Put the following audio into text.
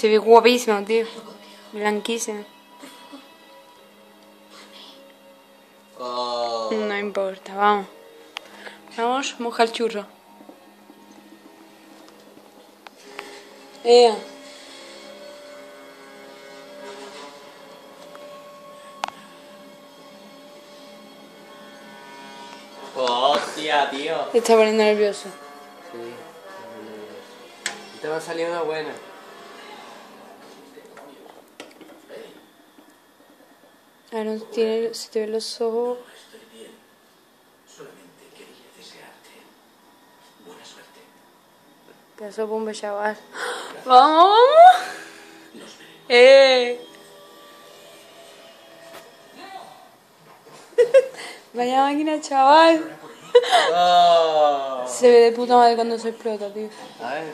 Se ve guapísimo, tío. Blanquísimo. No importa, vamos. Vamos, moja el churro. Ea. Hostia, tío. Te está poniendo nervioso. Sí. Te va a salir una buena. Ahora no tiene, se te ven los ojos. Solamente quería desearte buena suerte. Pedazo de bomba, chaval. ¡Vamos, vamos! Nos veremos. Vaya máquina, chaval. Oh. Se ve de puta madre cuando se explota, tío. A ver,